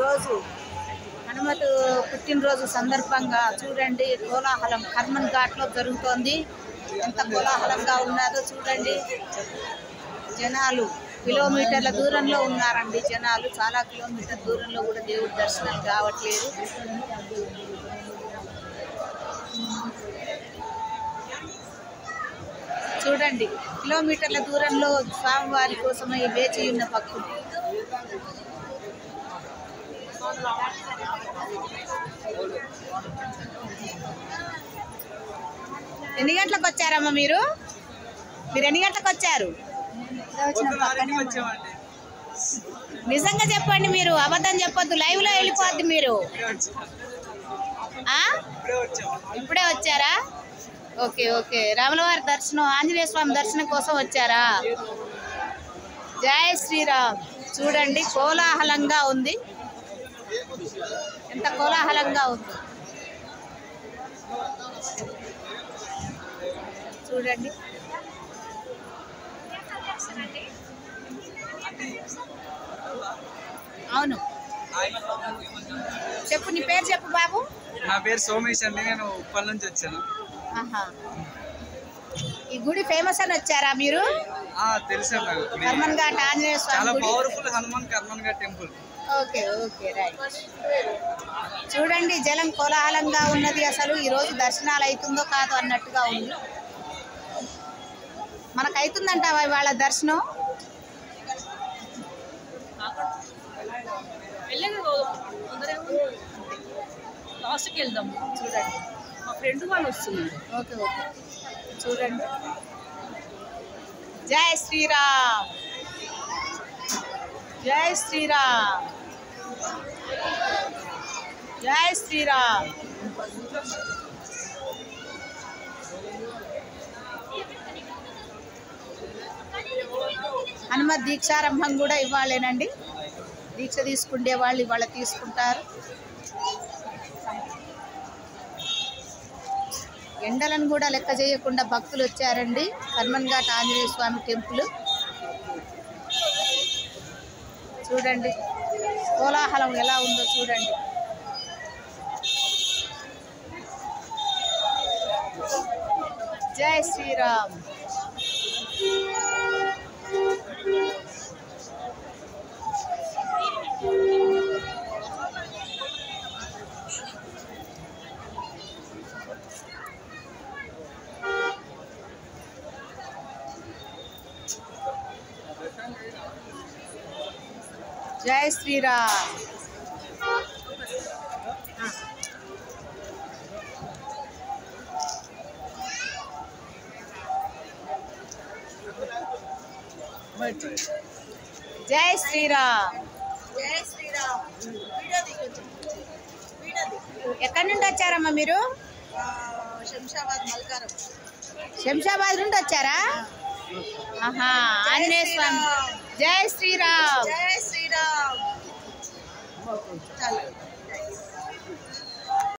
ఈరోజు హనుమతు పుట్టినరోజు సందర్భంగా చూడండి కోలాహలం కర్మన్ ఘాట్లో జరుగుతోంది. ఎంత కోలాహలంగా ఉన్నదో చూడండి. జనాలు కిలోమీటర్ల దూరంలో ఉన్నారండి. జనాలు చాలా కిలోమీటర్ దూరంలో కూడా దేవుడి దర్శనం కావట్లేదు. చూడండి కిలోమీటర్ల దూరంలో స్వామివారి కోసమై వేచి ఉన్న భక్తులు. ఎన్ని గంటలకు వచ్చారమ్మా మీరు ఎన్ని గంటలకు వచ్చారు? నిజంగా చెప్పండి, మీరు అబద్ధం చెప్పొద్దు. లైవ్ లో వెళ్ళిపోద్ది. మీరు ఇప్పుడే వచ్చారా? Okay okay. రాములవారి దర్శనం, ఆంజనేయ స్వామి దర్శనం కోసం వచ్చారా? జై శ్రీరామ్. చూడండి కోలాహలంగా ఉంది. ఎంత కోలాహలంగా ఉంది చూడండి. అవును చెప్పు, నీ పేరు చెప్పు బాబు. నా పేరు సోమేష్ అండి, నేను ఉప్పల్ నుంచి వచ్చాను. ఈ గుడి ఫేమస్ అని వచ్చారా మీరు? తెలుసా, కర్మన్ ఘాట్ ఆంజనేయ స్వామి చాలా powerful Hanuman Karman Ghat temple. Okay okay right. చూడండి జలం కోలాహలంగా ఉన్నది. అసలు ఈరోజు దర్శనాలు అవుతుందో కాదో అన్నట్టుగా ఉంది. మనకు అవుతుందంటావా ఇవాళ దర్శనం? లాస్ట్కి వెళ్దాం. చూడండి మా ఫ్రెండ్ వాళ్ళు వస్తున్నారు. Okay okay. చూడండి. జై శ్రీరామ్, జై శ్రీరామ్, జై శ్రీరామ్. హనుమత్ దీక్షారంభం కూడా ఇవ్వాలేనండి. దీక్ష తీసుకుంటే వాళ్ళు ఇవాళ తీసుకుంటారు. ఎండలను కూడా లెక్క చేయకుండా భక్తులు వచ్చారండి కర్మన్ ఘాట్ ఆంజనేయ స్వామి టెంపుల్. చూడండి కోలాహలం ఎలా ఉందో చూడండి. జై శ్రీరామ్. జై శ్రీరామ్. జై శ్రీరామ్. జై శ్రీరామ్. ఎక్కడి నుండి వచ్చారమ్మా మీరు? శంషాబాద్ మల్కారం. శంషాబాద్ నుండి వచ్చారా? ఆంజనేయ స్వామి. జై శ్రీరామ్. జై శ్రీరామ్.